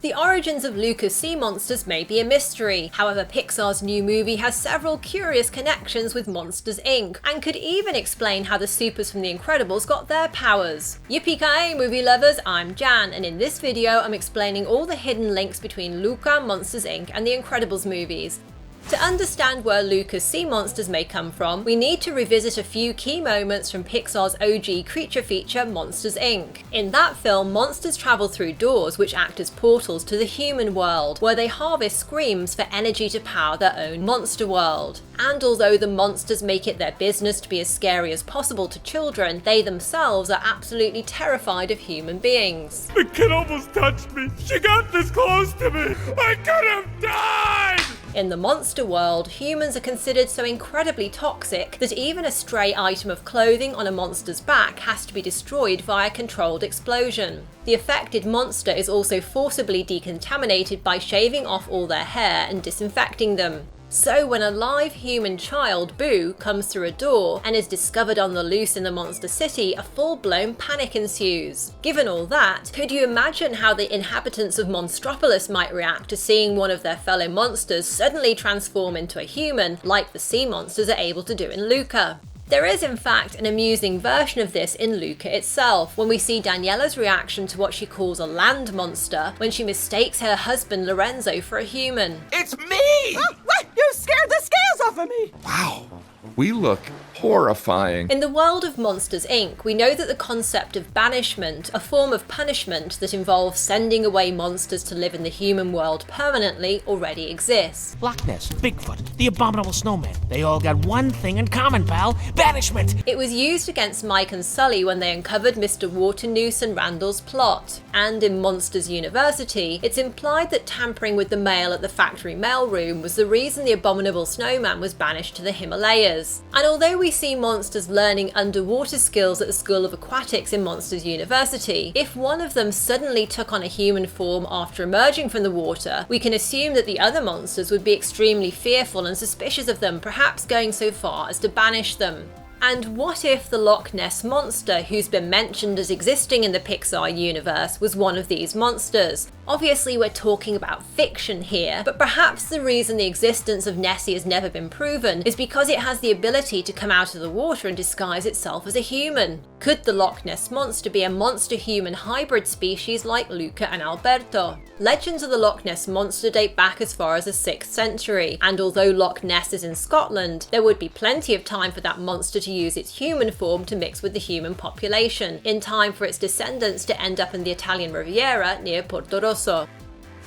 The origins of Luca's sea monsters may be a mystery, however Pixar's new movie has several curious connections with Monsters Inc. and could even explain how the supers from The Incredibles got their powers. Yippee-ki-yay movie lovers, I'm Jan, and in this video I'm explaining all the hidden links between Luca Monsters Inc. and The Incredibles movies. To understand where Luca's sea monsters may come from, we need to revisit a few key moments from Pixar's OG creature feature Monsters Inc. In that film, monsters travel through doors which act as portals to the human world, where they harvest screams for energy to power their own monster world. And although the monsters make it their business to be as scary as possible to children, they themselves are absolutely terrified of human beings. The kid almost touched me. She got this close to me. I could have died! In the monster world, humans are considered so incredibly toxic that even a stray item of clothing on a monster's back has to be destroyed via controlled explosion. The affected monster is also forcibly decontaminated by shaving off all their hair and disinfecting them. So when a live human child, Boo, comes through a door and is discovered on the loose in the monster city, a full-blown panic ensues. Given all that, could you imagine how the inhabitants of Monstropolis might react to seeing one of their fellow monsters suddenly transform into a human, like the sea monsters are able to do in Luca? There is in fact an amusing version of this in Luca itself, when we see Daniela's reaction to what she calls a land monster when she mistakes her husband Lorenzo for a human. It's me! Oh, what? You scared the scales off of me! Wow, we look horrifying. In the world of Monsters Inc., we know that the concept of banishment, a form of punishment that involves sending away monsters to live in the human world permanently, already exists. Loch Ness, Bigfoot, the abominable snowman. They all got one thing in common, pal. Banishment! It was used against Mike and Sully when they uncovered Mr. Waternoose and Randall's plot. And in Monsters University, it's implied that tampering with the mail at the factory mailroom was the reason the abominable snowman was banished to the Himalayas. And although we see monsters learning underwater skills at the School of Aquatics in Monsters University, if one of them suddenly took on a human form after emerging from the water, we can assume that the other monsters would be extremely fearful and suspicious of them, perhaps going so far as to banish them. And what if the Loch Ness Monster, who's been mentioned as existing in the Pixar universe, was one of these monsters? Obviously we're talking about fiction here, but perhaps the reason the existence of Nessie has never been proven is because it has the ability to come out of the water and disguise itself as a human. Could the Loch Ness Monster be a monster-human hybrid species like Luca and Alberto? Legends of the Loch Ness Monster date back as far as the 6th century, and although Loch Ness is in Scotland, there would be plenty of time for that monster to use its human form to mix with the human population, in time for its descendants to end up in the Italian Riviera near Porto Rosso.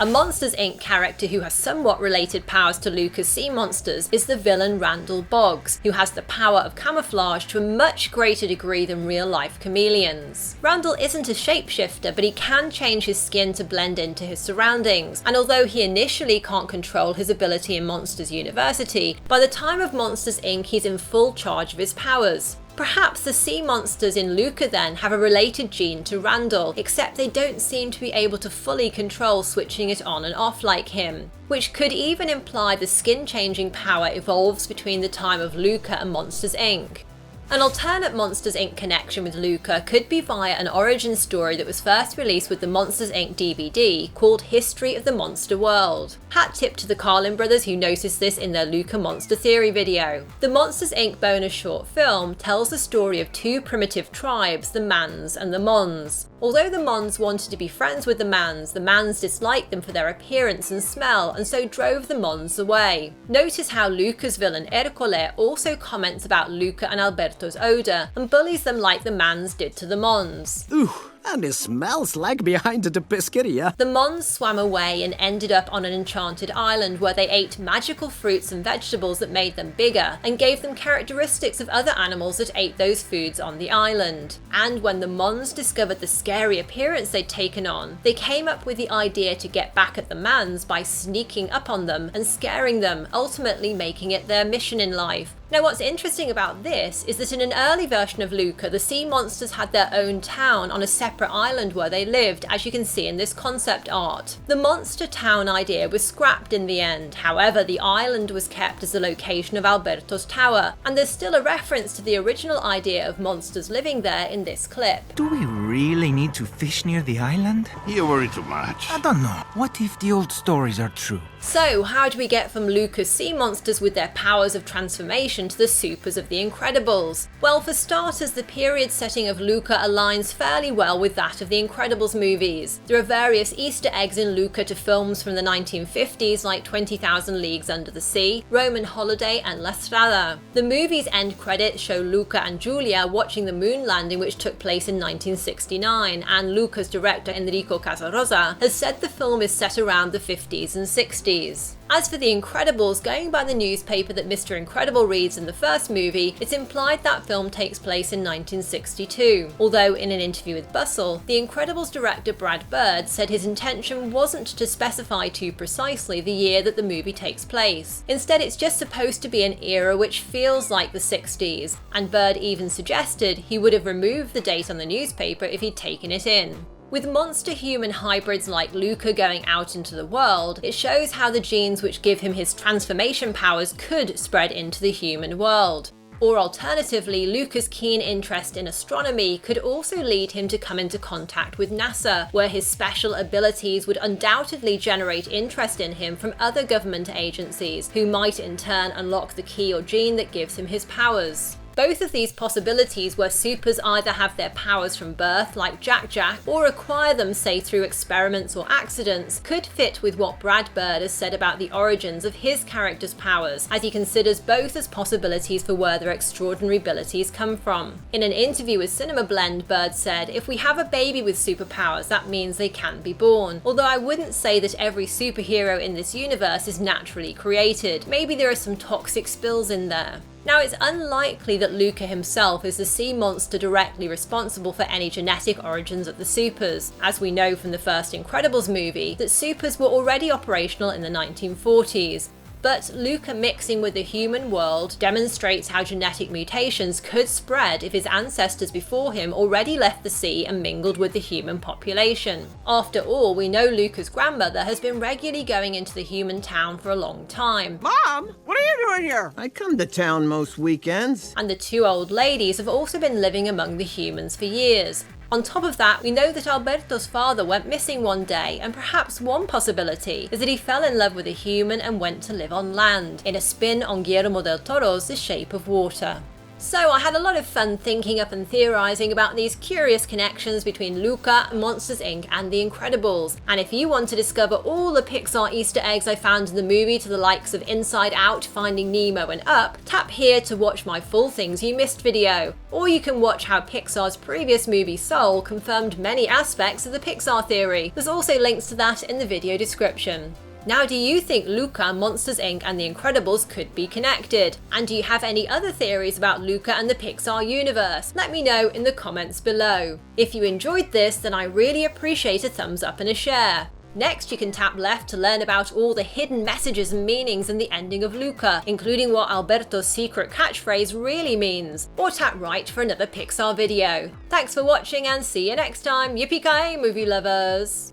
A Monsters Inc. character who has somewhat related powers to Luca's sea monsters is the villain Randall Boggs, who has the power of camouflage to a much greater degree than real-life chameleons. Randall isn't a shapeshifter, but he can change his skin to blend into his surroundings, and although he initially can't control his ability in Monsters University, by the time of Monsters Inc. he's in full charge of his powers. Perhaps the sea monsters in Luca then have a related gene to Randall, except they don't seem to be able to fully control switching it on and off like him, which could even imply the skin-changing power evolves between the time of Luca and Monsters Inc. An alternate Monsters Inc. connection with Luca could be via an origin story that was first released with the Monsters Inc. DVD called History of the Monster World. Hat tip to the Carlin brothers who noticed this in their Luca Monster Theory video. The Monsters Inc. bonus short film tells the story of two primitive tribes, the Mons and the Mons. Although the Mons wanted to be friends with the Mans disliked them for their appearance and smell and so drove the Mons away. Notice how Luca's villain Ercole also comments about Luca and Alberto's odour and bullies them like the Mans did to the Mons. Ooh, and it smells like behind the biscuiteria. The Mons swam away and ended up on an enchanted island where they ate magical fruits and vegetables that made them bigger and gave them characteristics of other animals that ate those foods on the island. And when the Mons discovered the scary appearance they'd taken on, they came up with the idea to get back at the Mans by sneaking up on them and scaring them, ultimately making it their mission in life. Now what's interesting about this is that in an early version of Luca, the sea monsters had their own town on a separate island where they lived, as you can see in this concept art. The monster town idea was scrapped in the end, however the island was kept as the location of Alberto's tower, and there's still a reference to the original idea of monsters living there in this clip. Do we really need to fish near the island? You worry too much. I don't know. What if the old stories are true? So how do we get from Luca's sea monsters with their powers of transformation to the supers of The Incredibles? Well, for starters, the period setting of Luca aligns fairly well with that of the Incredibles movies. There are various Easter eggs in Luca to films from the 1950s like 20,000 Leagues Under the Sea, Roman Holiday and La Strada. The movie's end credits show Luca and Giulia watching the moon landing, which took place in 1969, and Luca's director Enrico Casarosa has said the film is set around the 50s and 60s. As for The Incredibles, going by the newspaper that Mr. Incredible reads in the first movie, it's implied that film takes place in 1962. Although in an interview with Bustle, The Incredibles director Brad Bird said his intention wasn't to specify too precisely the year that the movie takes place. Instead, it's just supposed to be an era which feels like the 60s, and Bird even suggested he would have removed the date on the newspaper if he'd taken it in. With monster-human hybrids like Luca going out into the world, it shows how the genes which give him his transformation powers could spread into the human world. Or alternatively, Luca's keen interest in astronomy could also lead him to come into contact with NASA, where his special abilities would undoubtedly generate interest in him from other government agencies, who might in turn unlock the key or gene that gives him his powers. Both of these possibilities, where supers either have their powers from birth, like Jack, or acquire them, say, through experiments or accidents, could fit with what Brad Bird has said about the origins of his character's powers, as he considers both as possibilities for where their extraordinary abilities come from. In an interview with Cinema Blend, Bird said, "If we have a baby with superpowers, that means they can be born. Although I wouldn't say that every superhero in this universe is naturally created. Maybe there are some toxic spills in there." Now, it's unlikely that Luca himself is the sea monster directly responsible for any genetic origins of the supers, as we know from the first Incredibles movie that supers were already operational in the 1940s. But Luca mixing with the human world demonstrates how genetic mutations could spread if his ancestors before him already left the sea and mingled with the human population. After all, we know Luca's grandmother has been regularly going into the human town for a long time. Mom, what are you doing here? I come to town most weekends. And the two old ladies have also been living among the humans for years. On top of that, we know that Alberto's father went missing one day, and perhaps one possibility is that he fell in love with a human and went to live on land, in a spin on Guillermo del Toro's The Shape of Water. So I had a lot of fun thinking up and theorising about these curious connections between Luca, Monsters Inc and The Incredibles. And if you want to discover all the Pixar Easter eggs I found in the movie, to the likes of Inside Out, Finding Nemo and Up, tap here to watch my full Things You Missed video. Or you can watch how Pixar's previous movie Soul confirmed many aspects of the Pixar theory. There's also links to that in the video description. Now, do you think Luca, Monsters Inc and The Incredibles could be connected? And do you have any other theories about Luca and the Pixar universe? Let me know in the comments below. If you enjoyed this, then I really appreciate a thumbs up and a share. Next, you can tap left to learn about all the hidden messages and meanings in the ending of Luca, including what Alberto's secret catchphrase really means. Or tap right for another Pixar video. Thanks for watching and see you next time. Yippee-ki-yay, movie lovers!